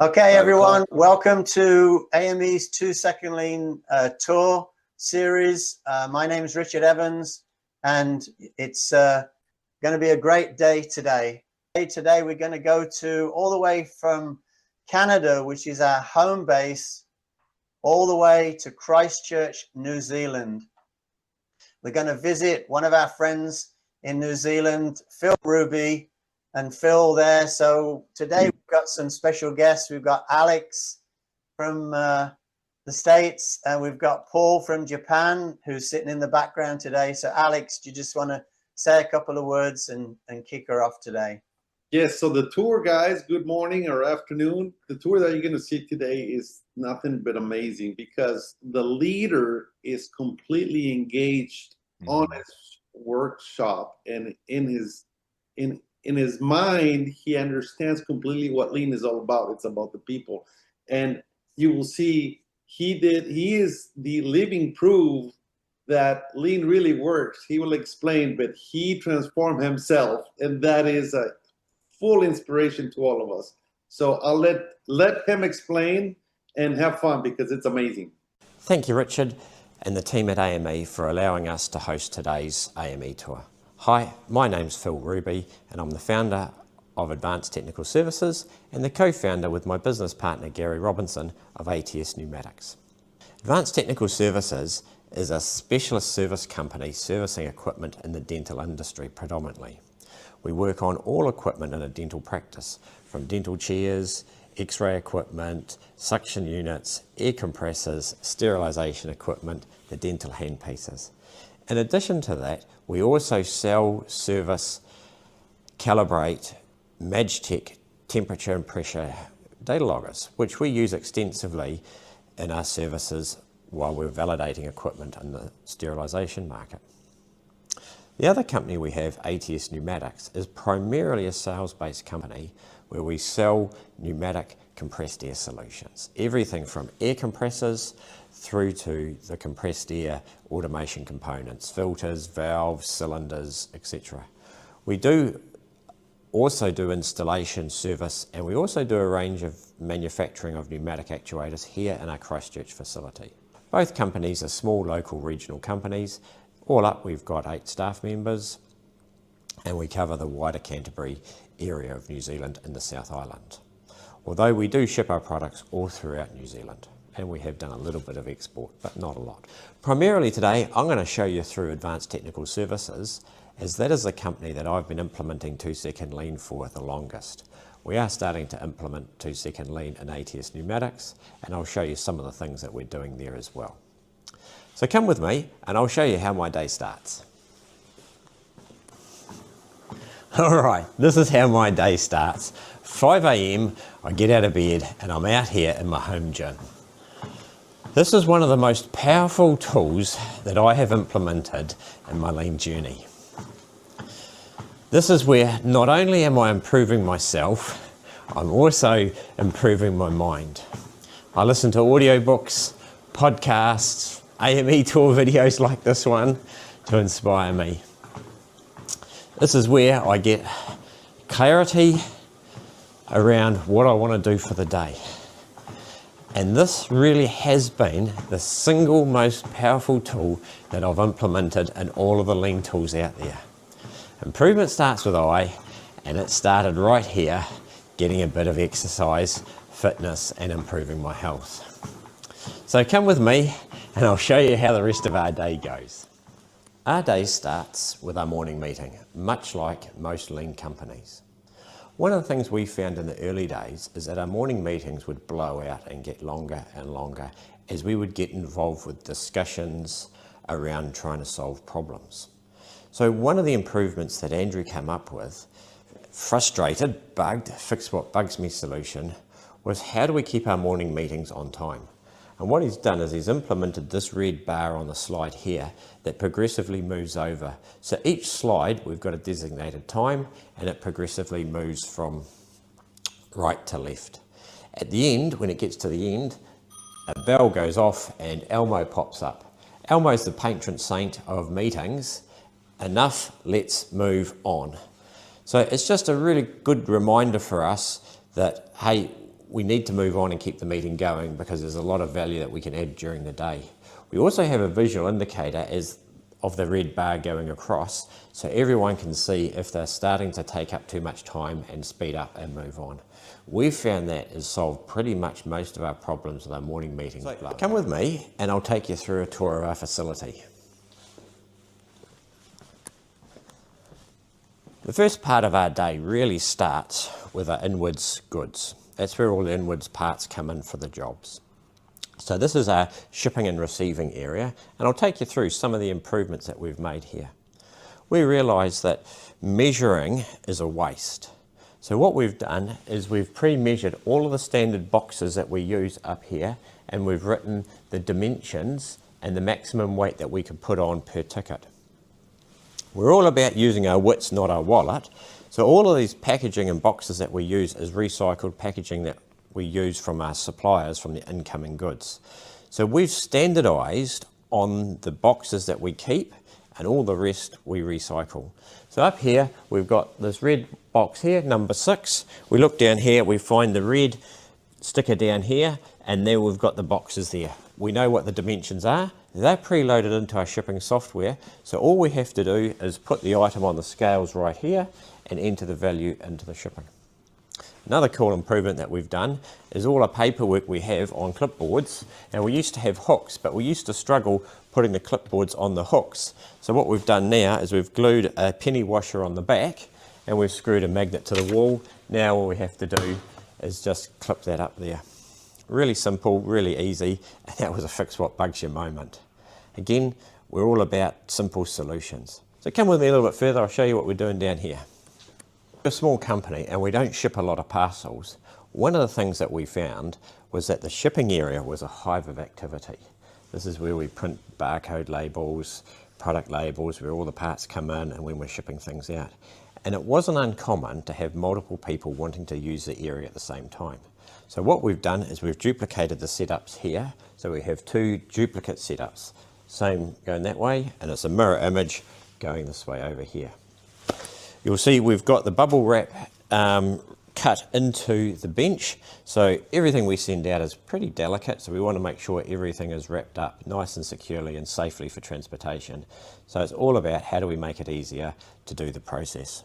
Okay, everyone, welcome to AME's 2-second lean tour series. My name is Richard Evans, and it's going to be a great day today. Today we're going to go to all the way from Canada, which is our home base, all the way to Christchurch, New Zealand. We're going to visit one of our friends in New Zealand, Phil Ruby, and Phil there. So today we've got some special guests. We've got Alex from the States, and we've got Paul from Japan, who's sitting in the background today. So Alex, do you just want to say a couple of words and kick her off today? Yes, so the tour, guys, good morning or afternoon. The tour that you're going to see today is nothing but amazing because the leader is completely engaged on his workshop, and in his mind, he understands completely what lean is all about. It's about the people. And you will see he is the living proof that lean really works. He will explain, but he transformed himself, and that is a full inspiration to all of us. So I'll let him explain and have fun because it's amazing. Thank you, Richard, and the team at AME for allowing us to host today's AME tour. Hi, my name's Phil Ruby, and I'm the founder of Advanced Technical Services and the co-founder with my business partner Gary Robinson of ATS Pneumatics. Advanced Technical Services is a specialist service company servicing equipment in the dental industry predominantly. We work on all equipment in a dental practice, from dental chairs, x-ray equipment, suction units, air compressors, sterilisation equipment, the dental handpieces. In addition to that, we also sell, service, calibrate, Magtech temperature and pressure data loggers, which we use extensively in our services while we're validating equipment in the sterilisation market. The other company we have, ATS Pneumatics, is primarily a sales-based company where we sell pneumatic compressed air solutions. Everything from air compressors through to the compressed air automation components, filters, valves, cylinders, etc. We do also do installation, service, and we also do a range of manufacturing of pneumatic actuators here in our Christchurch facility. Both companies are small local regional companies. All up, we've got 8 staff members, and we cover the wider Canterbury area of New Zealand and the South Island. Although we do ship our products all throughout New Zealand, and we have done a little bit of export, but not a lot. Primarily today, I'm going to show you through Advanced Technical Services, as that is the company that I've been implementing 2-second lean for the longest. We are starting to implement 2-second lean in ATS Pneumatics, and I'll show you some of the things that we're doing there as well. So come with me and I'll show you how my day starts. All right, this is how my day starts. 5 AM, I get out of bed and I'm out here in my home gym. This is one of the most powerful tools that I have implemented in my lean journey. This is where not only am I improving myself, I'm also improving my mind. I listen to audiobooks, podcasts, AME tour videos like this one to inspire me. This is where I get clarity around what I want to do for the day. And this really has been the single most powerful tool that I've implemented in all of the lean tools out there. Improvement starts with I, and it started right here, getting a bit of exercise, fitness, and improving my health. So come with me and I'll show you how the rest of our day goes. Our day starts with our morning meeting, much like most lean companies. One of the things we found in the early days is that our morning meetings would blow out and get longer and longer as we would get involved with discussions around trying to solve problems. So one of the improvements that Andrew came up with, frustrated, bugged, fix what bugs me solution, was how do we keep our morning meetings on time? And what he's done is he's implemented this red bar on the slide here that progressively moves over. So each slide, we've got a designated time, and it progressively moves from right to left. At the end, when it gets to the end, a bell goes off and Elmo pops up. Elmo's the patron saint of meetings. Enough, let's move on. So it's just a really good reminder for us that, hey, we need to move on and keep the meeting going because there's a lot of value that we can add during the day. We also have a visual indicator of the red bar going across, so everyone can see if they're starting to take up too much time and speed up and move on. We've found that has solved pretty much most of our problems with our morning meetings. So come with me and I'll take you through a tour of our facility. The first part of our day really starts with our inwards goods. That's where all the inwards parts come in for the jobs. So this is our shipping and receiving area, and I'll take you through some of the improvements that we've made here. We realise that measuring is a waste. So what we've done is we've pre-measured all of the standard boxes that we use up here, and we've written the dimensions and the maximum weight that we can put on per ticket. We're all about using our wits, not our wallet. So all of these packaging and boxes that we use is recycled packaging that we use from our suppliers from the incoming goods. So we've standardized on the boxes that we keep and all the rest we recycle. So up here we've got this red box here, number 6. We look down here, we find the red sticker down here, and there we've got the boxes there. We know what the dimensions are. They're preloaded into our shipping software, so all we have to do is put the item on the scales right here and enter the value into the shipping. Another cool improvement that we've done is all our paperwork we have on clipboards, and we used to have hooks, but we used to struggle putting the clipboards on the hooks. So what we've done now is we've glued a penny washer on the back and we've screwed a magnet to the wall. Now all we have to do is just clip that up there. Really simple, really easy, and that was a fix what bugs you moment. Again, we're all about simple solutions. So come with me a little bit further, I'll show you what we're doing down here. We're a small company and we don't ship a lot of parcels. One of the things that we found was that the shipping area was a hive of activity. This is where we print barcode labels, product labels, where all the parts come in and when we're shipping things out. And it wasn't uncommon to have multiple people wanting to use the area at the same time. So what we've done is we've duplicated the setups here. So we have 2 duplicate setups. Same going that way, and it's a mirror image going this way over here. You'll see we've got the bubble wrap cut into the bench, so everything we send out is pretty delicate, so we want to make sure everything is wrapped up nice and securely and safely for transportation. So it's all about how do we make it easier to do the process.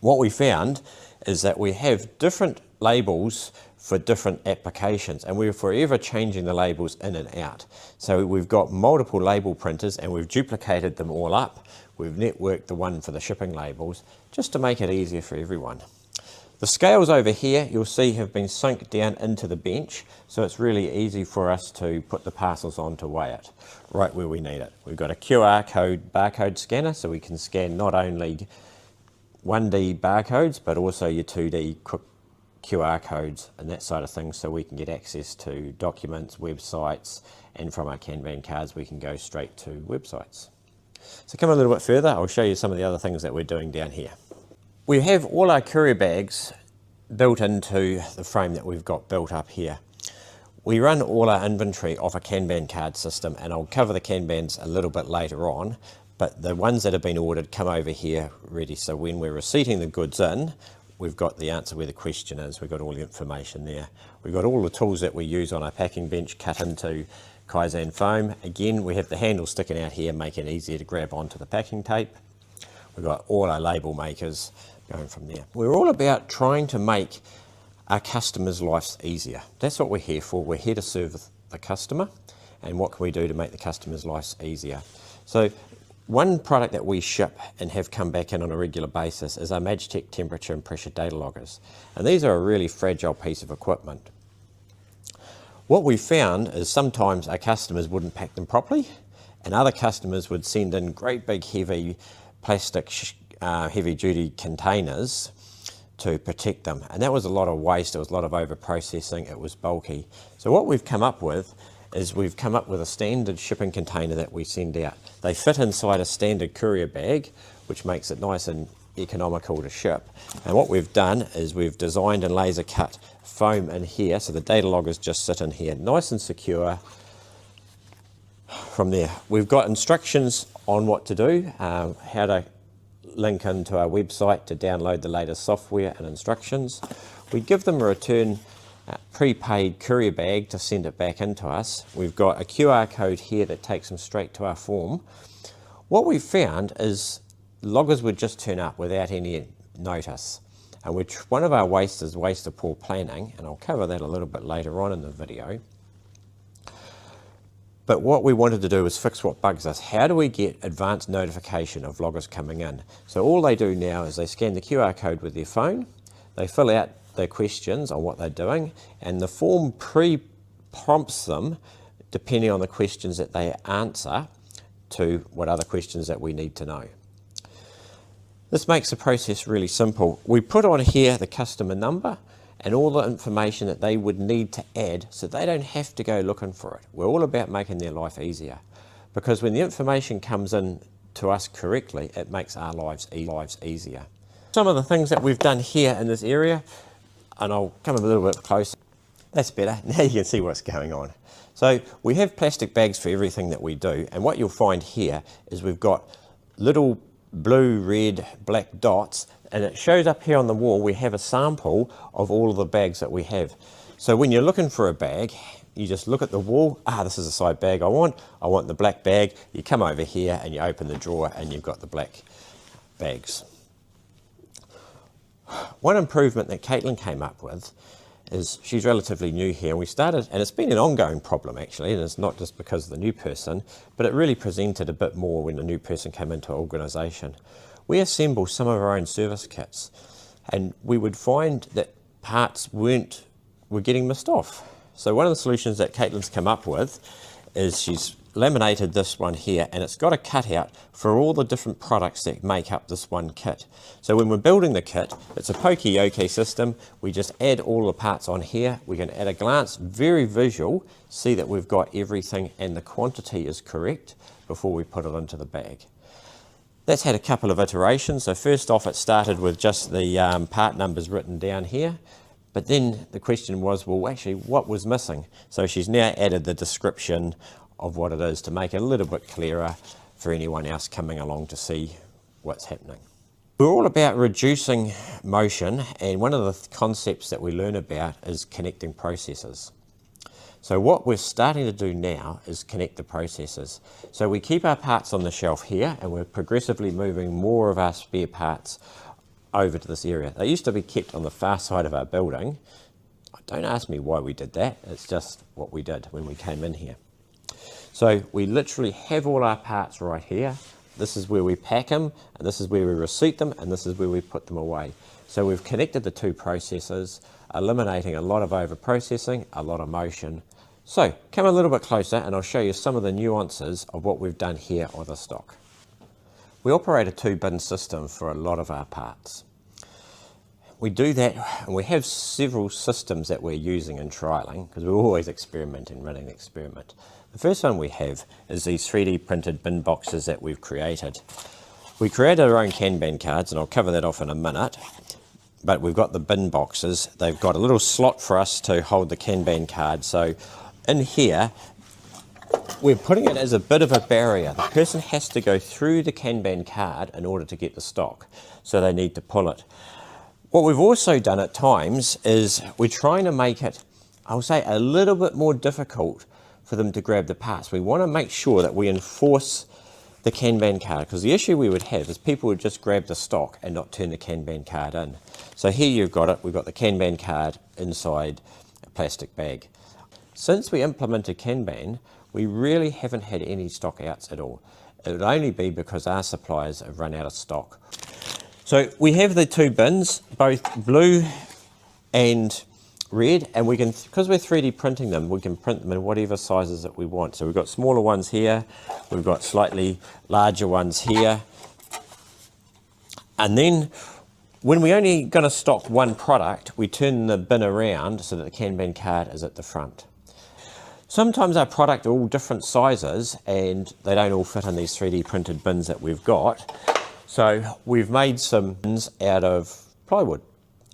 What we found is that we have different labels for different applications, and we're forever changing the labels in and out. So we've got multiple label printers and we've duplicated them all up. We've networked the one for the shipping labels just to make it easier for everyone. The scales over here you'll see have been sunk down into the bench, so it's really easy for us to put the parcels on to weigh it right where we need it. We've got a QR code barcode scanner, so we can scan not only 1D barcodes but also your 2D quick QR codes and that side of things, so we can get access to documents, websites, and from our Kanban cards we can go straight to websites. So come a little bit further, I'll show you some of the other things that we're doing down here. We have all our courier bags built into the frame that we've got built up here. We run all our inventory off a Kanban card system, and I'll cover the Kanbans a little bit later on, but the ones that have been ordered come over here ready, so when we're receiving the goods in, we've got the answer where the question is, we've got all the information there. We've got all the tools that we use on our packing bench cut into Kaizen foam. Again, we have the handle sticking out here, making it easier to grab onto the packing tape. We've got all our label makers going from there. We're all about trying to make our customers' lives easier. That's what we're here for. We're here to serve the customer, and what can we do to make the customer's lives easier? So one product that we ship and have come back in on a regular basis is our Magitech temperature and pressure data loggers. And these are a really fragile piece of equipment. What we found is sometimes our customers wouldn't pack them properly, and other customers would send in great big heavy plastic heavy duty containers to protect them. And that was a lot of waste, it was a lot of over processing, it was bulky. So what we've come up with is we've come up with a standard shipping container that we send out. They fit inside a standard courier bag, which makes it nice and economical to ship. And what we've done is we've designed and laser cut foam in here, so the data loggers just sit in here, nice and secure. From there, we've got instructions on what to do, how to link into our website to download the latest software and instructions. We give them a return prepaid courier bag to send it back into us. We've got a QR code here that takes them straight to our form. What we found is loggers would just turn up without any notice. And which one of our wastes is waste of poor planning, and I'll cover that a little bit later on in the video. But what we wanted to do was fix what bugs us. How do we get advanced notification of loggers coming in? So all they do now is they scan the QR code with their phone, they fill out their questions on what they're doing, and the form pre-prompts them, depending on the questions that they answer, to what other questions that we need to know. This makes the process really simple. We put on here the customer number and all the information that they would need to add so they don't have to go looking for it. We're all about making their life easier, because when the information comes in to us correctly, it makes our lives easier. Some of the things that we've done here in this area, and I'll come a little bit closer. That's better. Now you can see what's going on. So we have plastic bags for everything that we do, and what you'll find here is we've got little blue, red, black dots, and it shows up here on the wall. We have a sample of all of the bags that we have. So when you're looking for a bag, you just look at the wall. This is a side bag I want the black bag. You come over here and you open the drawer and you've got the black bags. One improvement that Caitlin came up with is, she's relatively new here, and we started, and it's been an ongoing problem actually, and it's not just because of the new person, but it really presented a bit more when the new person came into our organisation. We assemble some of our own service kits, and we would find that parts were getting missed off. So one of the solutions that Caitlin's come up with is she's laminated this one here, and it's got a cutout for all the different products that make up this one kit. So when we're building the kit, it's a pokey-yoke system. We just add all the parts on here. We can at a glance, very visual, see that we've got everything and the quantity is correct before we put it into the bag. That's had a couple of iterations. So first off, it started with just the part numbers written down here. But then the question was, well, actually, what was missing? So she's now added the description of what it is to make it a little bit clearer for anyone else coming along to see what's happening. We're all about reducing motion, and one of the concepts that we learn about is connecting processes. So what we're starting to do now is connect the processes. So we keep our parts on the shelf here, and we're progressively moving more of our spare parts over to this area. They used to be kept on the far side of our building. Don't ask me why we did that. It's just what we did when we came in here. So we literally have all our parts right here. This is where we pack them, and this is where we receipt them, and this is where we put them away. So we've connected the two processes, eliminating a lot of over-processing, a lot of motion. So come a little bit closer and I'll show you some of the nuances of what we've done here on the stock. We operate a 2-bin system for a lot of our parts. We do that, and we have several systems that we're using and trialling, because we're always experimenting, running the experiment. The first one we have is these 3D printed bin boxes that we've created. We created our own Kanban cards, and I'll cover that off in a minute, but we've got the bin boxes. They've got a little slot for us to hold the Kanban card. So in here, we're putting it as a bit of a barrier. The person has to go through the Kanban card in order to get the stock, so they need to pull it. What we've also done at times is we're trying to make it, I'll say, a little bit more difficult for them to grab the parts. We want to make sure that we enforce the Kanban card, because the issue we would have is people would just grab the stock and not turn the Kanban card in. So here you've got it, we've got the Kanban card inside a plastic bag. Since we implemented Kanban, we really haven't had any stock outs at all. It would only be because our suppliers have run out of stock. So we have the 2 bins, both blue and red, and we can, because we're 3D printing them, we can print them in whatever sizes that we want. So we've got smaller ones here, we've got slightly larger ones here. And then when we're only going to stock one product, we turn the bin around so that the Kanban card is at the front. Sometimes our product are all different sizes and they don't all fit in these 3D printed bins that we've got. So we've made some bins out of plywood,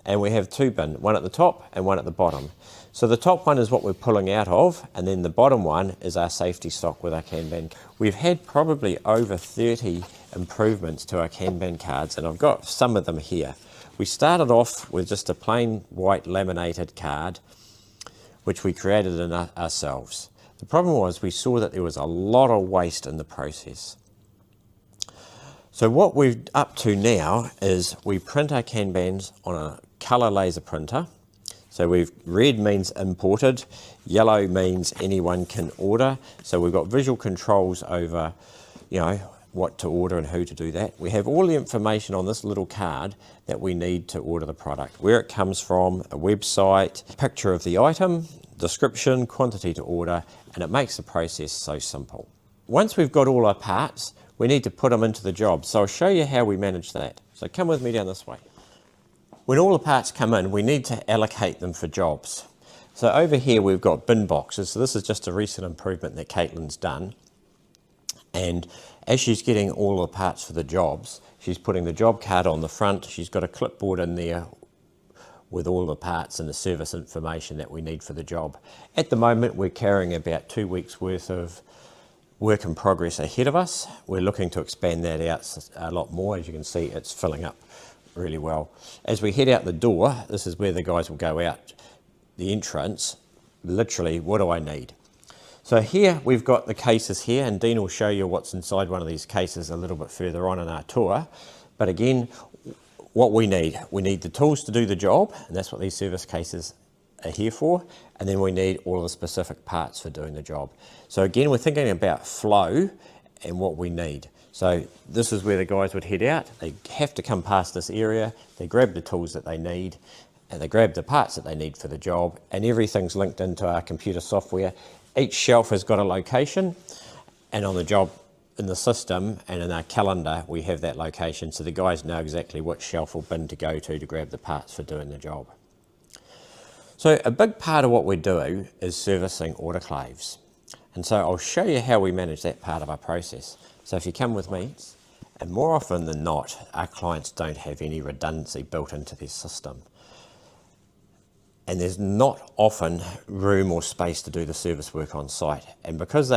and we have 2 bins, one at the top and one at the bottom. So the top one is what we're pulling out of, and then the bottom one is our safety stock with our Kanban. We've had probably over 30 improvements to our Kanban cards, and I've got some of them here. We started off with just a plain white laminated card, which we created ourselves. The problem was we saw that there was a lot of waste in the process. So what we're up to now is we print our Kanbans on a colour laser printer. So red means imported, yellow means anyone can order. So we've got visual controls over, what to order and who to do that. We have all the information on this little card that we need to order the product, where it comes from, a website, picture of the item, description, quantity to order, and it makes the process so simple. Once we've got all our parts, we need to put them into the job. So I'll show you how we manage that. So come with me down this way. When all the parts come in, we need to allocate them for jobs. So over here we've got bin boxes. So this is just a recent improvement that Caitlin's done. And as she's getting all the parts for the jobs, she's putting the job card on the front. She's got a clipboard in there with all the parts and the service information that we need for the job. At the moment, we're carrying about 2 weeks worth of work in progress ahead of us. We're looking to expand that out a lot more. As you can see, it's filling up really well. As we head out the door, this is where the guys will go out, the entrance. Literally, what do I need? So here we've got the cases here, and Dean will show you what's inside one of these cases a little bit further on in our tour. But again, what we need the tools to do the job, and that's what these service cases are here for. And then we need all of the specific parts for doing the job. So again, we're thinking about flow and what we need. So this is where the guys would head out. They have to come past this area. They grab the tools that they need, and they grab the parts that they need for the job, and everything's linked into our computer software. Each shelf has got a location, and on the job in the system and in our calendar, we have that location, so the guys know exactly which shelf or bin to go to grab the parts for doing the job. So a big part of what we do is servicing autoclaves. And so I'll show you how we manage that part of our process. So if you come with me, and more often than not, our clients don't have any redundancy built into their system. And there's not often room or space to do the service work on site. And because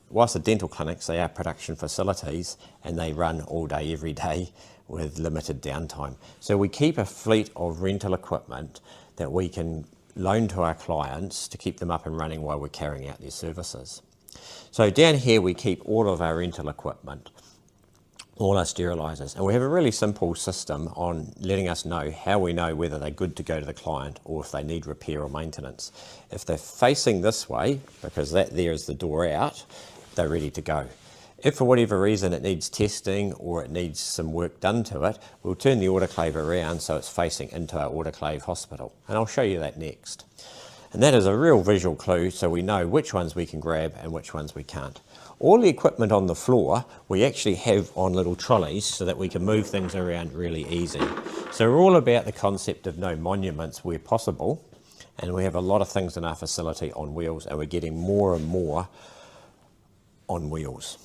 whilst they're dental clinics, they are production facilities, and they run all day, every day with limited downtime. So we keep a fleet of rental equipment that we can loan to our clients to keep them up and running while we're carrying out their services. So down here we keep all of our rental equipment, all our sterilisers, and we have a really simple system on letting us know how we know whether they're good to go to the client or if they need repair or maintenance. If they're facing this way, because that there is the door out, they're ready to go. If for whatever reason it needs testing or it needs some work done to it, we'll turn the autoclave around so it's facing into our autoclave hospital. And I'll show you that next. And that is a real visual clue, so we know which ones we can grab and which ones we can't. All the equipment on the floor we actually have on little trolleys so that we can move things around really easy. So we're all about the concept of no monuments where possible, and we have a lot of things in our facility on wheels, and we're getting more and more on wheels.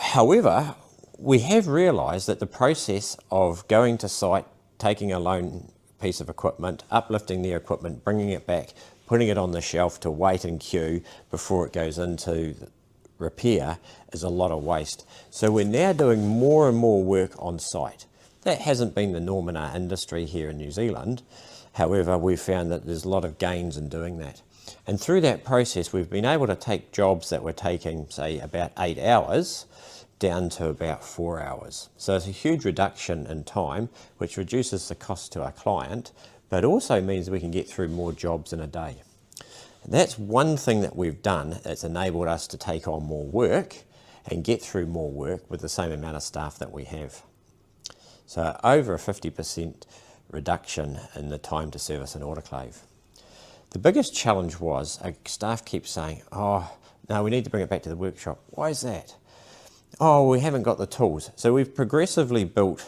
However, we have realised that the process of going to site, taking a loan piece of equipment, uplifting the equipment, bringing it back, putting it on the shelf to wait and queue before it goes into repair is a lot of waste. So we're now doing more and more work on site. That hasn't been the norm in our industry here in New Zealand. However, we've found that there's a lot of gains in doing that. And through that process, we've been able to take jobs that were taking, say, about 8 hours down to about 4 hours. So it's a huge reduction in time, which reduces the cost to our client, but also means we can get through more jobs in a day. And that's one thing that we've done that's enabled us to take on more work and get through more work with the same amount of staff that we have. So over a 50% reduction in the time to service an autoclave. The biggest challenge was staff keeps saying, oh, no, we need to bring it back to the workshop. Why is that? Oh, we haven't got the tools. So we've progressively built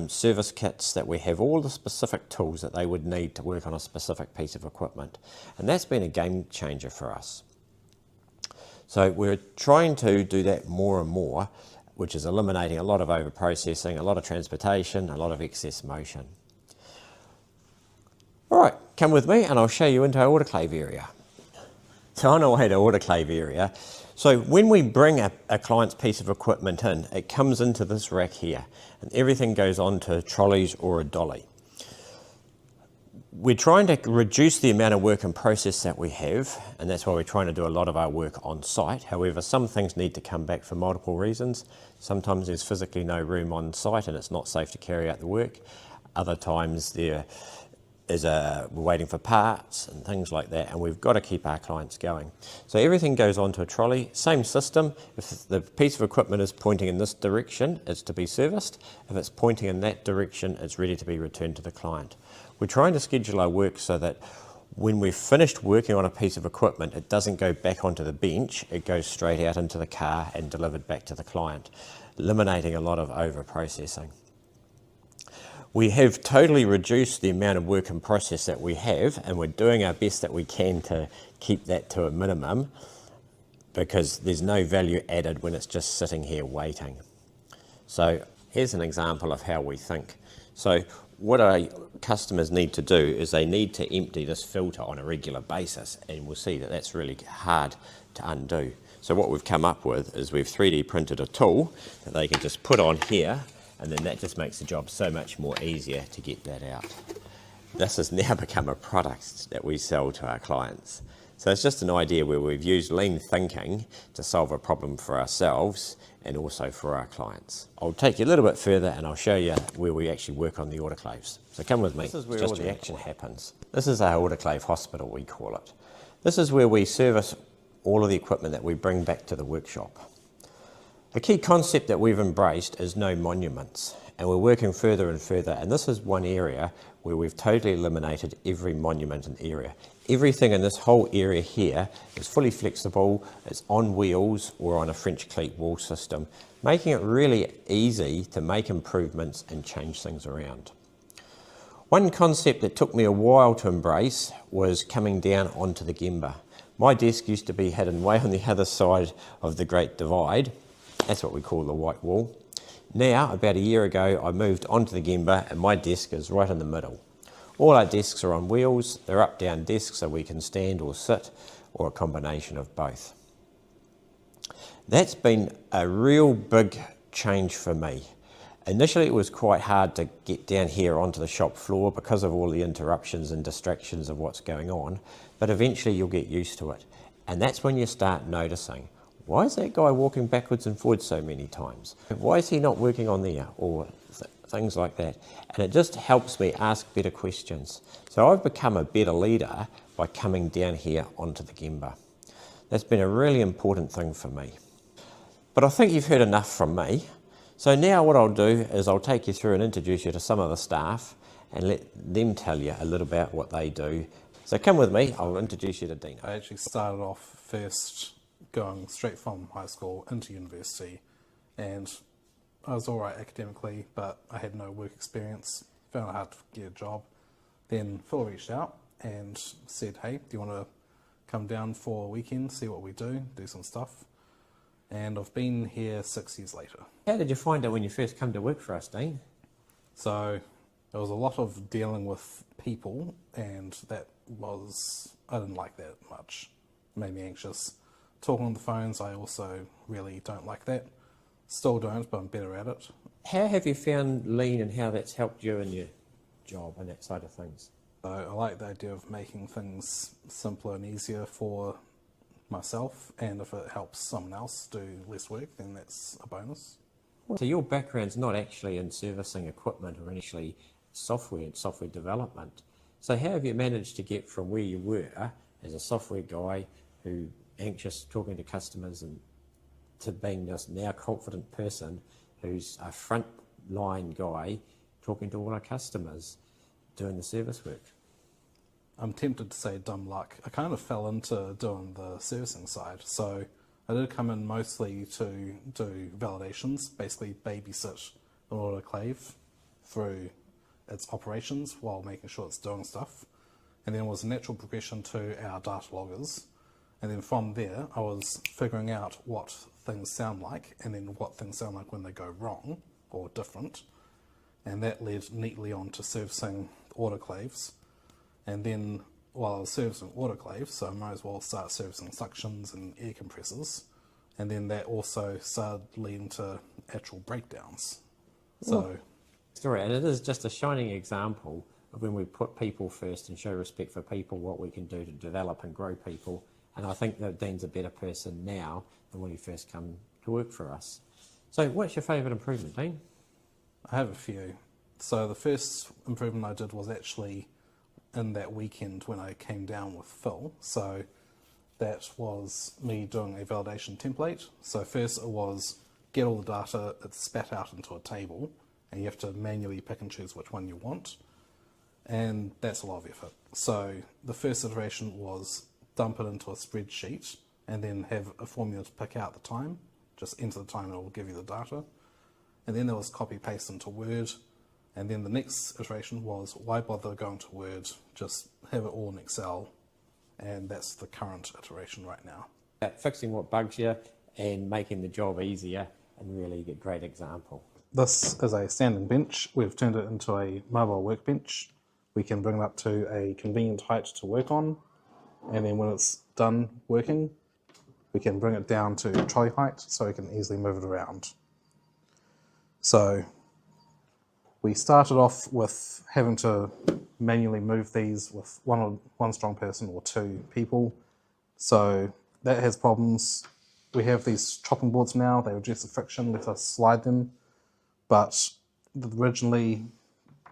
service kits that we have all the specific tools that they would need to work on a specific piece of equipment. And that's been a game changer for us. So we're trying to do that more and more, which is eliminating a lot of over-processing, a lot of transportation, a lot of excess motion. All right, come with me and I'll show you into our autoclave area. So on our way to autoclave area, so when we bring a client's piece of equipment in, it comes into this rack here and everything goes onto trolleys or a dolly. We're trying to reduce the amount of work and process that we have, and that's why we're trying to do a lot of our work on site. However, some things need to come back for multiple reasons. Sometimes there's physically no room on site and it's not safe to carry out the work. Other times we're waiting for parts and things like that, and we've got to keep our clients going. So everything goes onto a trolley, same system. If the piece of equipment is pointing in this direction, it's to be serviced. If it's pointing in that direction, it's ready to be returned to the client. We're trying to schedule our work so that when we've finished working on a piece of equipment, it doesn't go back onto the bench, it goes straight out into the car and delivered back to the client, eliminating a lot of over-processing. We have totally reduced the amount of work and process that we have, and we're doing our best that we can to keep that to a minimum, because there's no value added when it's just sitting here waiting. So here's an example of how we think. So what our customers need to do is they need to empty this filter on a regular basis, and we'll see that that's really hard to undo. So what we've come up with is we've 3D printed a tool that they can just put on here, and then that just makes the job so much more easier to get that out. This has now become a product that we sell to our clients. So it's just an idea where we've used lean thinking to solve a problem for ourselves and also for our clients. I'll take you a little bit further and I'll show you where we actually work on the autoclaves. So come with me. This is where all the action happens. This is our autoclave hospital, we call it. This is where we service all of the equipment that we bring back to the workshop. A key concept that we've embraced is no monuments, and we're working further and further, and this is one area where we've totally eliminated every monument in the area. Everything in this whole area here is fully flexible, it's on wheels or on a French cleat wall system, making it really easy to make improvements and change things around. One concept that took me a while to embrace was coming down onto the gemba. My desk used to be hidden way on the other side of the Great Divide. That's what we call the white wall. Now, about a year ago, I moved onto the gemba and my desk is right in the middle. All our desks are on wheels, they're up-down desks so we can stand or sit, or a combination of both. That's been a real big change for me. Initially it was quite hard to get down here onto the shop floor because of all the interruptions and distractions of what's going on, but eventually you'll get used to it. And that's when you start noticing, why is that guy walking backwards and forwards so many times? Why is he not working on there? Or things like that. And it just helps me ask better questions. So I've become a better leader by coming down here onto the gemba. That's been a really important thing for me. But I think you've heard enough from me. So now what I'll do is I'll take you through and introduce you to some of the staff and let them tell you a little about what they do. So come with me, I'll introduce you to Dino. I actually started off first going straight from high school into university, and I was all right academically, but I had no work experience, found it hard to get a job. Then Phil reached out and said, hey, do you want to come down for a weekend, see what we do some stuff? And I've been here 6 years later. How did you find it when you first come to work for us, Dean? So there was a lot of dealing with people, and I didn't like that much. It made me anxious. Talking on the phones, I also really don't like that. Still don't, but I'm better at it. How have you found lean and how that's helped you in your job and that side of things? So I like the idea of making things simpler and easier for myself, and if it helps someone else do less work, then that's a bonus. So your background's not actually in servicing equipment or initially software and software development. So how have you managed to get from where you were as a software guy who anxious talking to customers and to being this now confident person who's a front-line guy talking to all our customers, doing the service work? I'm tempted to say dumb luck. I kind of fell into doing the servicing side. So I did come in mostly to do validations, basically babysit an autoclave through its operations while making sure it's doing stuff. And then it was a natural progression to our data loggers. And then from there, I was figuring out what things sound like and then what things sound like when they go wrong or different. And that led neatly on to servicing autoclaves. And then while I was servicing autoclaves, so I might as well start servicing suctions and air compressors. And then that also started leading to actual breakdowns. So, story, and it is just a shining example when we put people first and show respect for people, what we can do to develop and grow people. And I think that Dean's a better person now than when he first came to work for us. So what's your favourite improvement, Dean? I have a few. So the first improvement I did was actually in that weekend when I came down with Phil. So that was me doing a validation template. So first it was get all the data, it's spat out into a table, and you have to manually pick and choose which one you want. And that's a lot of effort. So the first iteration was dump it into a spreadsheet and then have a formula to pick out the time. Just enter the time and it will give you the data. And then there was copy paste into Word. And then the next iteration was why bother going to Word, just have it all in Excel. And that's the current iteration right now. Fixing what bugs you and making the job easier, and really a great example. This is a standing bench. We've turned it into a mobile workbench. We can bring it up to a convenient height to work on. And then when it's done working, we can bring it down to trolley height so we can easily move it around. So we started off with having to manually move these with one strong person or two people. So that has problems. We have these chopping boards now. They reduce the friction, let us slide them. But originally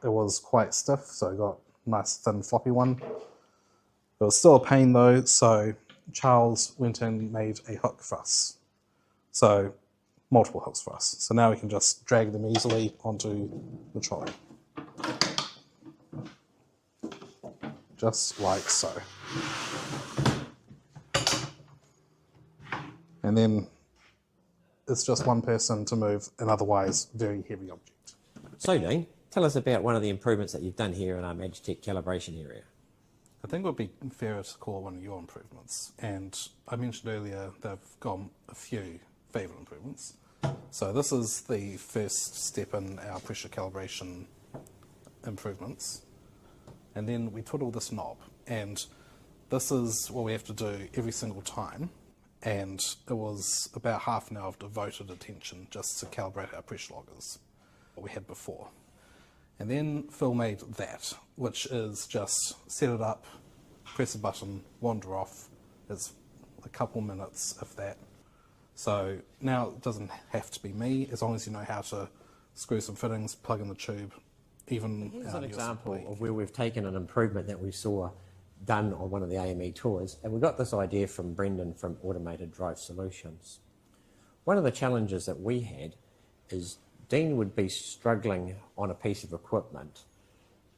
it was quite stiff, so I got a nice thin floppy one. It was still a pain though, so Charles went and made a hook for us. So multiple hooks for us. So now we can just drag them easily onto the trolley. Just like so. And then it's just one person to move an otherwise very heavy object. So Dean, tell us about one of the improvements that you've done here in our Magitech calibration area. I think it would be fairer to call it one of your improvements. And I mentioned earlier they've got a few favourite improvements. So this is the first step in our pressure calibration improvements. And then we twiddle this knob. And this is what we have to do every single time. And it was about half an hour of devoted attention just to calibrate our pressure loggers, what we had before. And then Phil made that, which is just set it up, press a button, wander off. It's a couple minutes, if that. So now it doesn't have to be me, as long as you know how to screw some fittings, plug in the tube, even... Here's an example of where we've taken an improvement that we saw done on one of the AME tours, and we got this idea from Brendan from Automated Drive Solutions. One of the challenges that we had is Dean would be struggling on a piece of equipment,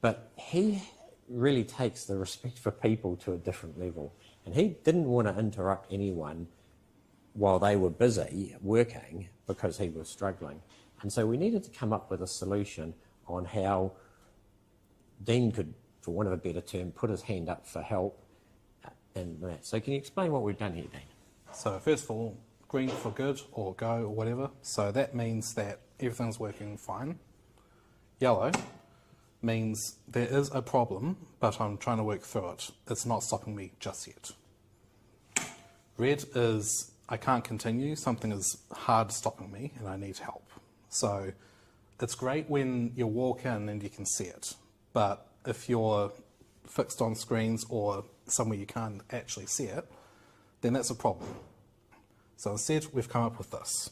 but he really takes the respect for people to a different level, and he didn't want to interrupt anyone while they were busy working because he was struggling. And so we needed to come up with a solution on how Dean could, for want of a better term, put his hand up for help and that. So can you explain what we've done here, Dean? So first of all, green for good or go or whatever. So that means that everything's working fine. Yellow means there is a problem, but I'm trying to work through it. It's not stopping me just yet. Red is I can't continue, something is hard stopping me and I need help. So it's great when you walk in and you can see it, but if you're fixed on screens or somewhere you can't actually see it, then that's a problem. So instead, we've come up with this.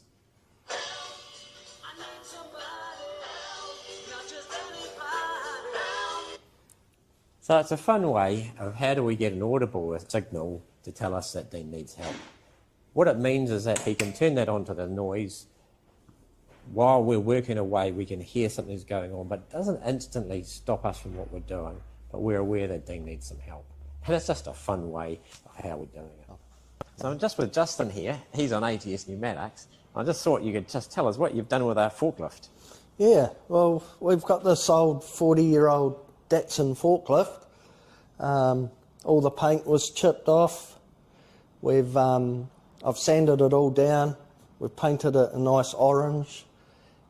So it's a fun way of how do we get an audible signal to tell us that Dean needs help. What it means is that he can turn that onto the noise. While we're working away, we can hear something's going on, but it doesn't instantly stop us from what we're doing, but we're aware that Dean needs some help. And it's just a fun way of how we're doing it. So I'm just with Justin here. He's on ATS Pneumatics. I just thought you could just tell us what you've done with our forklift. Yeah, well, we've got this old 40-year-old Datsun forklift. All the paint was chipped off. I've sanded it all down. We've painted it a nice orange,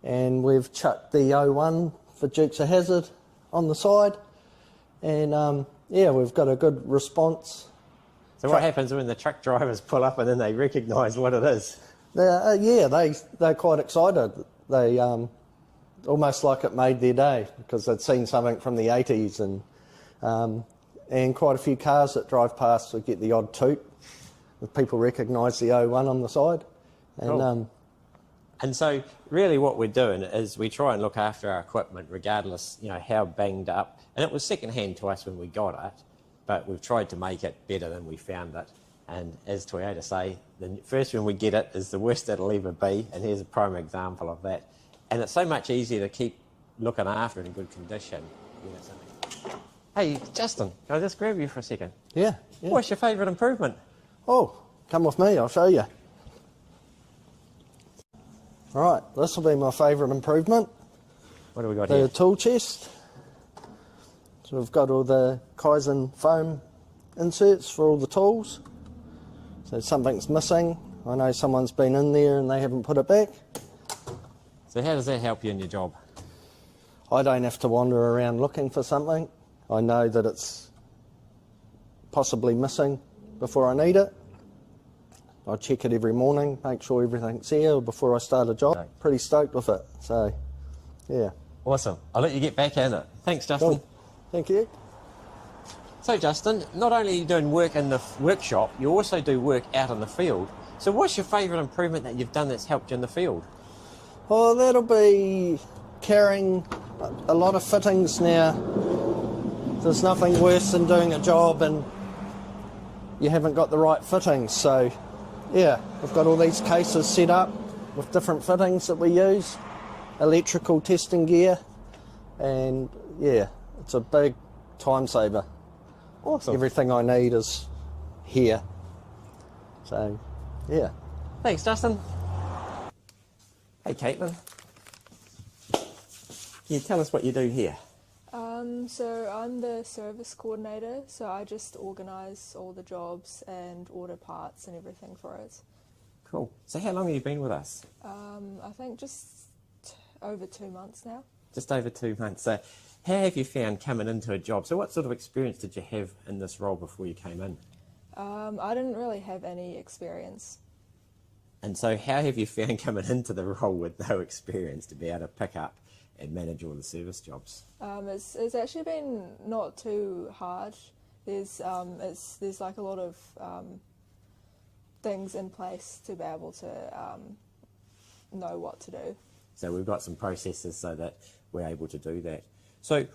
and we've chucked the 01 for Dukes of Hazzard on the side. And yeah, we've got a good response. So what happens when the truck drivers pull up and then they recognise what it is? Yeah, they're quite excited. They almost like it made their day because they'd seen something from the 80s, and quite a few cars that drive past would get the odd toot. People recognise the 01 on the side. And, Cool. And so really what we're doing is we try and look after our equipment regardless, you know, how banged up. And it was second-hand to us when we got it, but we've tried to make it better than we found it. And as Toyota say, the first when we get it is the worst it'll ever be, and here's a prime example of that. And it's so much easier to keep looking after it in good condition. Hey, Justin, can I just grab you for a second? yeah. What's your favourite improvement? Oh, come with me, I'll show you. All right, this will be my favourite improvement. What do we got The here? tool chest. So we've got all the Kaizen foam inserts for all the tools. So if something's missing, I know someone's been in there and they haven't put it back. So how does that help you in your job? I don't have to wander around looking for something. I know that it's possibly missing before I need it. I check it every morning, make sure everything's here before I start a job. Okay. Pretty stoked with it, so yeah. Awesome. I'll let you get back at it. Thanks, Justin. Cool. Thank you. So, Justin, not only are you doing work in the workshop, you also do work out in the field. So what's your favourite improvement that you've done that's helped you in the field? Oh, that'll be carrying a lot of fittings now. There's nothing worse than doing a job and you haven't got the right fittings. So, yeah, we've got all these cases set up with different fittings that we use, electrical testing gear, and yeah, it's a big time saver. Awesome. Everything I need is here. So, yeah. Thanks, Justin. Hey, Caitlin. Can you tell us what you do here? So I'm the service coordinator, so I just organise all the jobs and order parts and everything for it. Cool. So how long have you been with us? I think just over 2 months now. Just over 2 months. So how have you found coming into a job? So what sort of experience did you have in this role before you came in? I didn't really have any experience. And so how have you found coming into the role with no experience to be able to pick up and manage all the service jobs? It's actually been not too hard. There's like a lot of things in place to be able to know what to do. So we've got some processes so that we're able to do that. So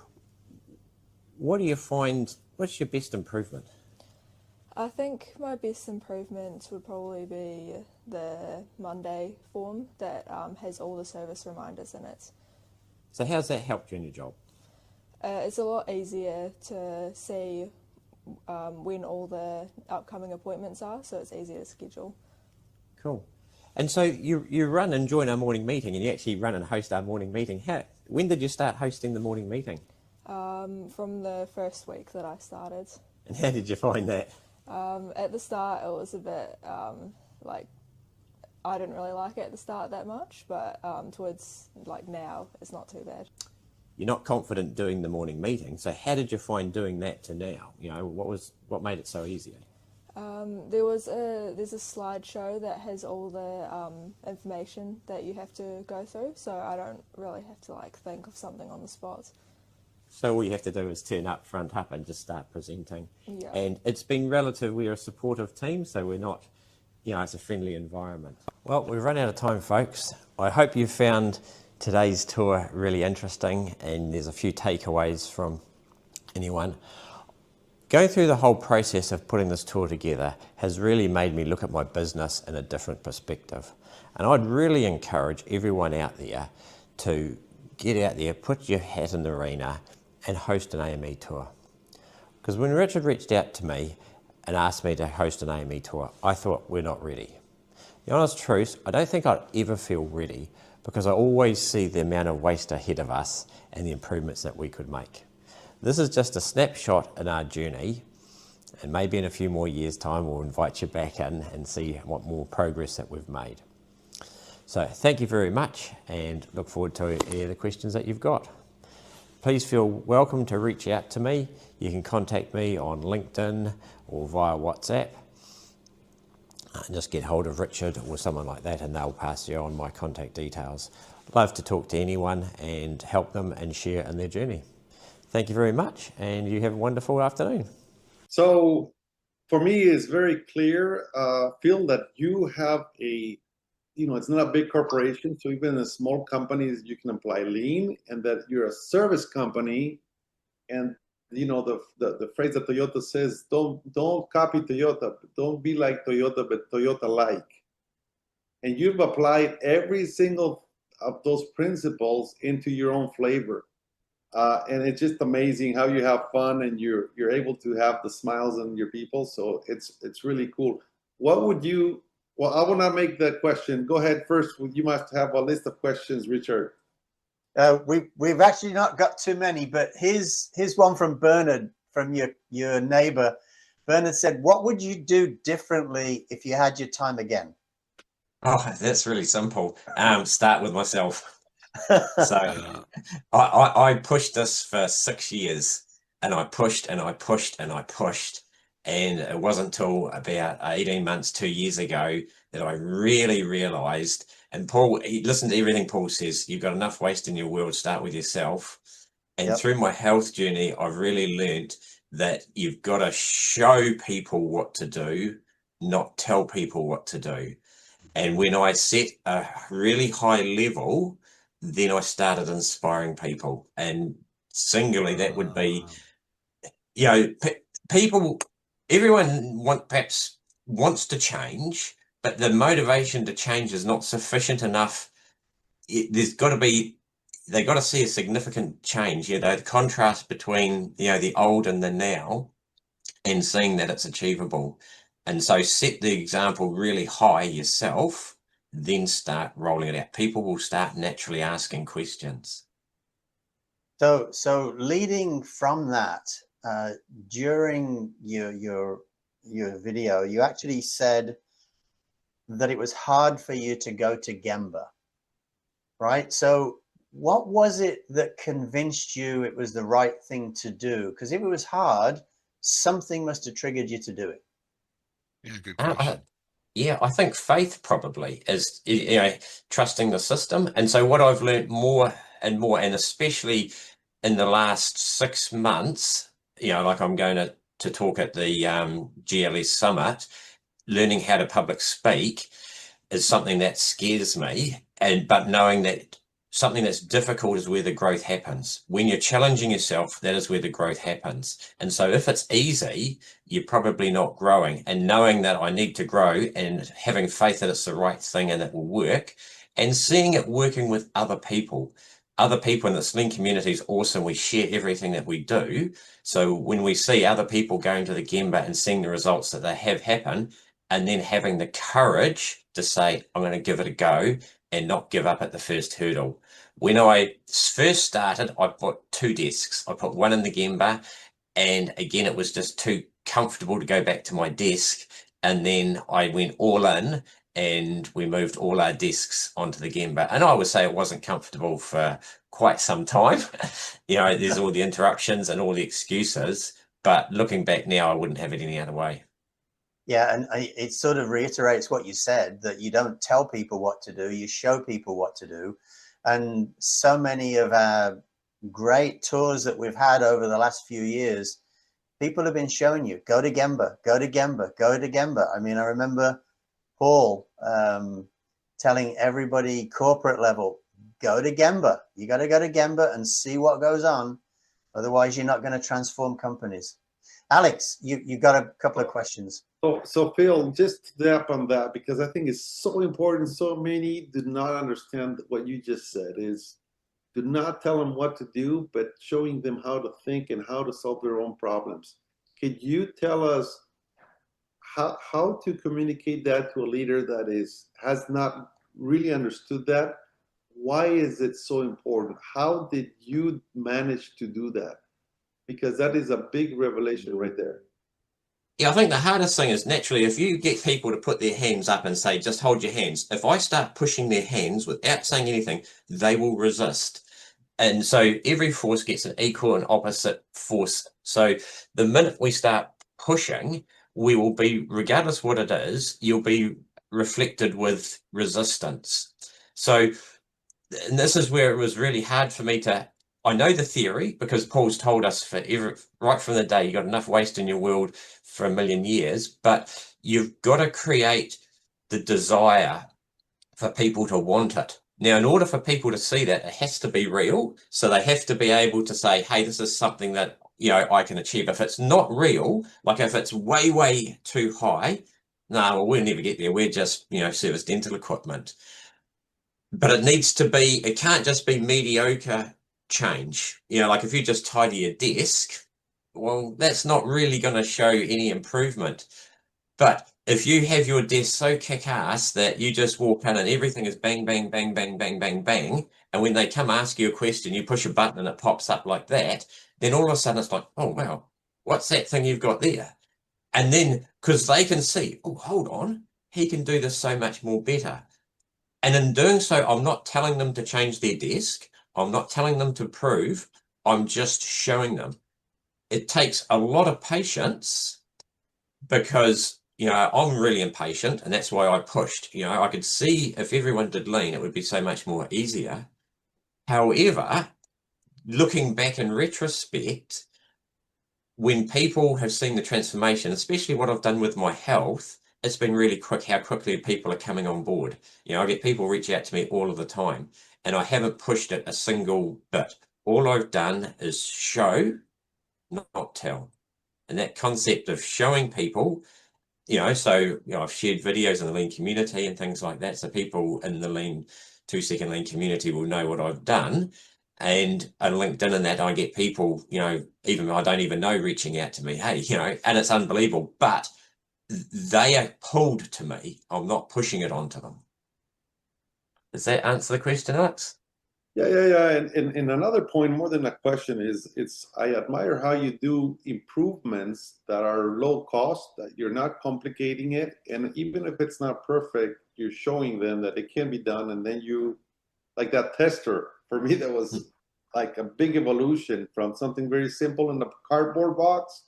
what do you find, what's your best improvement? I think my best improvement would probably be the Monday form that has all the service reminders in it. So how's that helped you in your job? It's a lot easier to see when all the upcoming appointments are, so it's easier to schedule. Cool. And so you run and join our morning meeting, and you actually run and host our morning meeting. When did you start hosting the morning meeting? From the first week that I started. And how did you find that? At the start, it was a bit like I didn't really like it at the start that much, but towards like now, it's not too bad. You're not confident doing the morning meeting, so how did you find doing that to now? You know, what made it so easier? There's a slideshow that has all the information that you have to go through, so I don't really have to like think of something on the spot. So all you have to do is turn up, front up, and just start presenting. Yeah. And it's been we're a supportive team, so we're not, you know, it's a friendly environment. Well, we've run out of time, folks. I hope you found today's tour really interesting, and there's a few takeaways from anyone. Going through the whole process of putting this tour together has really made me look at my business in a different perspective. And I'd really encourage everyone out there to get out there, put your hat in the arena, and host an AME tour. Because when Richard reached out to me and asked me to host an AME tour, I thought, we're not ready. The honest truth, I don't think I'd ever feel ready because I always see the amount of waste ahead of us and the improvements that we could make. This is just a snapshot in our journey, and maybe in a few more years' time we'll invite you back in and see what more progress that we've made. So thank you very much, and look forward to any of the questions that you've got. Please feel welcome to reach out to me. You can contact me on LinkedIn or via WhatsApp. And just get hold of Richard or someone like that, and they'll pass you on my contact details. love to talk to anyone and help them and share in their journey. Thank you very much, and you have a wonderful afternoon. So for me, it's very clear, Phil, that you have it's not a big corporation, so even in small companies, you can apply lean, and that you're a service company. And the phrase that Toyota says, don't copy Toyota, don't be like Toyota, but Toyota-like. And you've applied every single of those principles into your own flavor. And it's just amazing how you have fun and you're able to have the smiles on your people. So it's really cool. What would you? Well, I will not make that question. Go ahead first. You must have a list of questions, Richard. We've actually not got too many, but here's one from Bernard, from your neighbor. Bernard said, "What would you do differently if you had your time again?" Oh, that's really simple. Start with myself. So I pushed this for 6 years, and I pushed and I pushed and I pushed. And it wasn't until about 18 months, 2 years ago, that I really realized, and Paul, listen to everything Paul says, you've got enough waste in your world, start with yourself. And Yep. Through my health journey, I've really learned that you've got to show people what to do, not tell people what to do. And when I set a really high level, then I started inspiring people. And singularly, that would be, people, everyone perhaps wants to change, but the motivation to change is not sufficient enough. They've got to see a significant change. The contrast between, the old and the now, and seeing that it's achievable. And so set the example really high yourself, then start rolling it out. People will start naturally asking questions. So leading from that, during your video, you actually said that it was hard for you to go to Gemba, right? So what was it that convinced you it was the right thing to do? Because if it was hard, something must have triggered you to do it. Yeah, good question. I think faith probably is, trusting the system. And so what I've learned more and more, and especially in the last 6 months, like I'm going to talk at the GLS Summit, learning how to public speak is something that scares me. But knowing that something that's difficult is where the growth happens. When you're challenging yourself, that is where the growth happens. And so if it's easy, you're probably not growing. And knowing that I need to grow and having faith that it's the right thing and it will work, and seeing it working with other people. Other people in the Sling community is awesome. We share everything that we do. So when we see other people going to the Gemba and seeing the results that they have happen, and then having the courage to say, I'm going to give it a go and not give up at the first hurdle. When I first started, I put 2 desks. I put one in the Gemba, and again, it was just too comfortable to go back to my desk. And then I went all in, and we moved all our desks onto the Gemba. And I would say it wasn't comfortable for quite some time. There's all the interruptions and all the excuses. But looking back now, I wouldn't have it any other way. Yeah, and it sort of reiterates what you said, that you don't tell people what to do, you show people what to do. And so many of our great tours that we've had over the last few years, people have been showing you, go to Gemba, go to Gemba, go to Gemba. I mean, I remember Paul telling everybody corporate level, go to Gemba. You got to go to Gemba and see what goes on. Otherwise, you're not going to transform companies. Alex, you got a couple of questions. So Phil, just to tap on that, because I think it's so important. So many do not understand what you just said, is do not tell them what to do, but showing them how to think and how to solve their own problems. Could you tell us how to communicate that to a leader that has not really understood that? Why is it so important? How did you manage to do that? Because that is a big revelation right there. Yeah, I think the hardest thing is naturally, if you get people to put their hands up and say, just hold your hands. If I start pushing their hands without saying anything, they will resist. And so every force gets an equal and opposite force. So the minute we start pushing, we will be, regardless what it is, you'll be reflected with resistance. So and this is where it was really hard for me to, I know the theory because Paul's told us right from the day, you got enough waste in your world for 1,000,000 years, but you've got to create the desire for people to want it. Now, in order for people to see that, it has to be real. So they have to be able to say, hey, this is something that, I can achieve. If it's not real, like if it's way, way too high, no, well, we'll never get there. We're just, service dental equipment. But it can't just be mediocre change. Like if you just tidy your desk, well, that's not really going to show any improvement. But if you have your desk so kick-ass that you just walk in and everything is bang, bang, bang, bang, bang, bang, bang, and when they come ask you a question, you push a button and it pops up like that, then all of a sudden it's like, oh, wow, what's that thing you've got there? And then, because they can see, oh, hold on, he can do this so much more better. And in doing so, I'm not telling them to change their desk. I'm not telling them to prove. I'm just showing them. It takes a lot of patience because I'm really impatient, and that's why I pushed. I could see if everyone did lean, it would be so much more easier. However, looking back in retrospect, when people have seen the transformation, especially what I've done with my health, it's been really quick how quickly people are coming on board. I get people reach out to me all of the time, and I haven't pushed it a single bit. All I've done is show, not tell. And that concept of showing people, so I've shared videos in the lean community and things like that, so people in the lean 2-second lean community will know what I've done. And on LinkedIn and that, I get people, even I don't even know, reaching out to me, hey, and it's unbelievable, but they are pulled to me. I'm not pushing it onto them. Does that answer the question, Alex? Yeah. And another point, more than a question, is I admire how you do improvements that are low cost, that you're not complicating it. And even if it's not perfect, you're showing them that it can be done. And then like that tester, for me, that was like a big evolution from something very simple in a cardboard box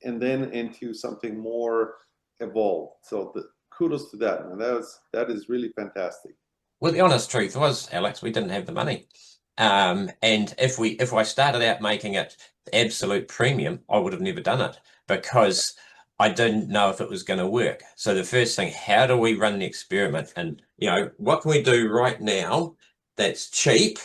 and then into something more evolved. So kudos to that. And that is really fantastic. Well, the honest truth was, Alex, we didn't have the money. And if I started out making it absolute premium, I would have never done it because I didn't know if it was going to work. So the first thing, how do we run the experiment? And, what can we do right now that's cheap,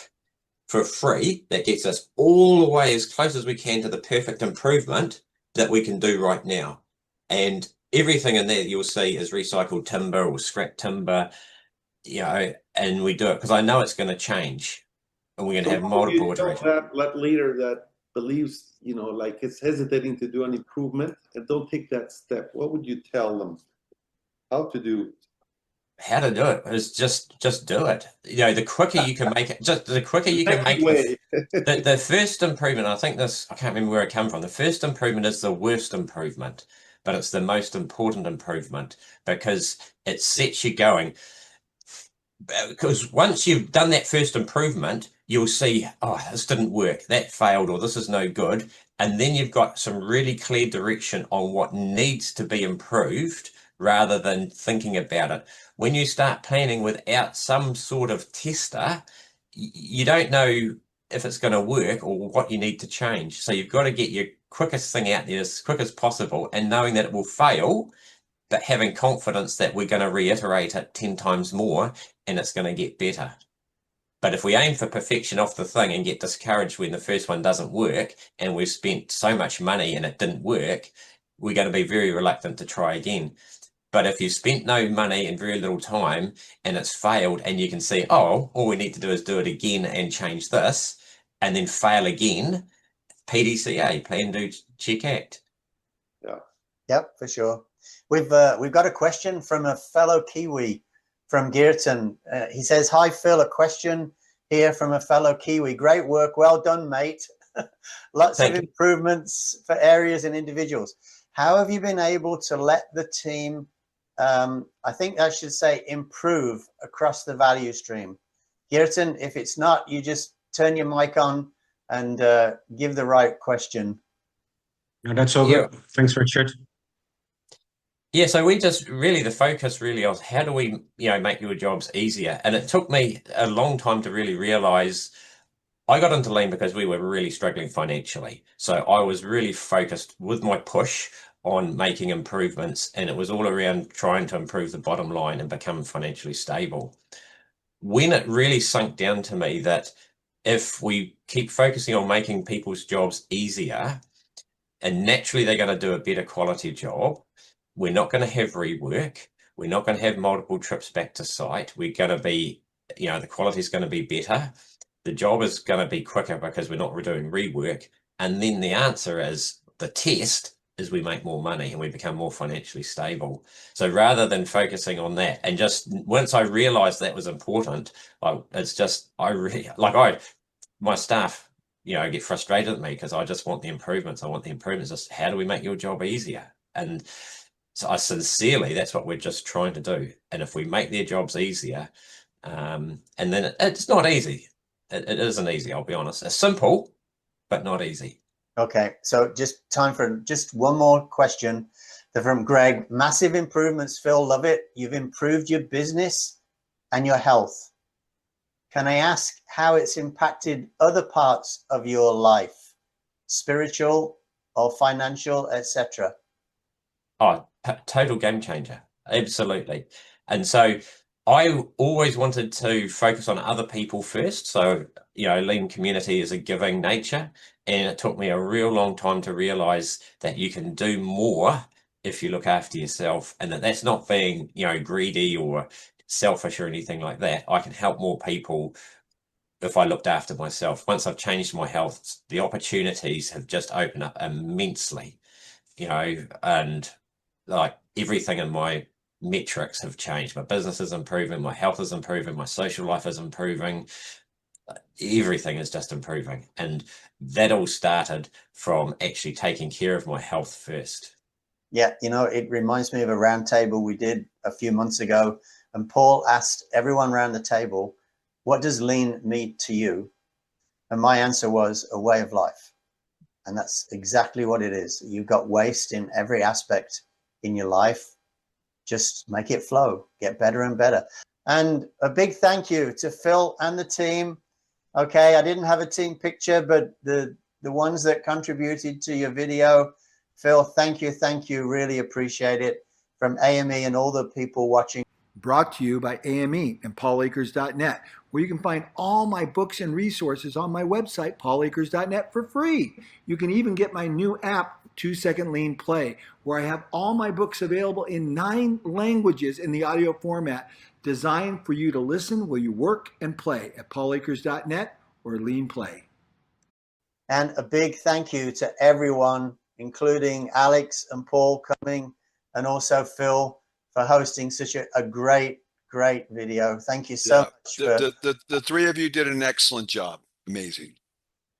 for free, that gets us all the way as close as we can to the perfect improvement that we can do right now? And everything in there you'll see is recycled timber or scrap timber, and we do it because I know it's going to change, and we're going to have multiple iterations. That leader that believes, like it's hesitating to do an improvement and don't take that step, what would you tell them how to do? How to do it is just do it. The quicker you can make it, just the quicker you can make it. The first improvement, I can't remember where it came from. The first improvement is the worst improvement, but it's the most important improvement because it sets you going. Because once you've done that first improvement, you'll see, oh, this didn't work, that failed, or this is no good. And then you've got some really clear direction on what needs to be improved rather than thinking about it. When you start planning without some sort of tester, you don't know if it's going to work or what you need to change. So you've got to get your quickest thing out there as quick as possible, and knowing that it will fail, but having confidence that we're going to reiterate it 10 times more and it's going to get better. But if we aim for perfection off the thing and get discouraged when the first one doesn't work and we've spent so much money and it didn't work, we're going to be very reluctant to try again. But if you've spent no money and very little time and it's failed, and you can see, oh, all we need to do is do it again and change this, and then fail again, PDCA, plan, do, check, act. Yeah. Yep, for sure. We've got a question from a fellow Kiwi from Geerton. He says, hi, Phil, a question here from a fellow Kiwi. Great work. Well done, mate. Lots of improvements for areas and individuals. How have you been able to let the team, I think I should say, improve across the value stream? Geerton, if it's not, you just turn your mic on and give the right question. No, that's all good. Thanks, Richard. Yeah, so we just really, the focus really was how do we, make your jobs easier? And it took me a long time to really realize I got into lean because we were really struggling financially. So I was really focused with my push on making improvements, and it was all around trying to improve the bottom line and become financially stable. When it really sunk down to me that if we keep focusing on making people's jobs easier, and naturally they're going to do a better quality job, we're not going to have rework. We're not going to have multiple trips back to site. We're going to be, the quality is going to be better. The job is going to be quicker because we're not doing rework. And then the answer is the test is we make more money and we become more financially stable. So rather than focusing on that, and just once I realized that was important, it's just, my staff, get frustrated at me because I just want the improvements. I want the improvements. Just how do we make your job easier? And so I sincerely, that's what we're just trying to do. And if we make their jobs easier, and then it's not easy. It isn't easy, I'll be honest. It's simple, but not easy. Okay, so just time for just one more question. They're from Greg. Massive improvements, Phil. Love it. You've improved your business and your health. Can I ask how it's impacted other parts of your life, spiritual or financial, etc.? Oh, total game changer. Absolutely. And so I always wanted to focus on other people first. So, lean community is a giving nature. And it took me a real long time to realize that you can do more if you look after yourself, and that's not being, greedy or selfish or anything like that. I can help more people if I looked after myself. Once I've changed my health, the opportunities have just opened up immensely, and like everything in my metrics have changed. My business is improving, my health is improving, my social life is improving. Everything is just improving. And that all started from actually taking care of my health first. Yeah, it reminds me of a roundtable we did a few months ago. And Paul asked everyone around the table, what does lean mean to you? And my answer was a way of life. And that's exactly what it is. You've got waste in every aspect in your life. Just make it flow, get better and better. And a big thank you to Phil and the team. Okay, I didn't have a team picture, but the ones that contributed to your video, Phil, thank you. Really appreciate it. From AME and all the people watching. Brought to you by AME and paulakers.net, where you can find all my books and resources on my website, paulakers.net, for free. You can even get my new app, 2 Second Lean Play, where I have all my books available in 9 languages in the audio format, designed for you to listen while you work and play at paulakers.net or Lean Play. And a big thank you to everyone, including Alex and Paul coming, and also Phil for hosting such a great video. Thank you so much. The 3 of you did an excellent job. Amazing.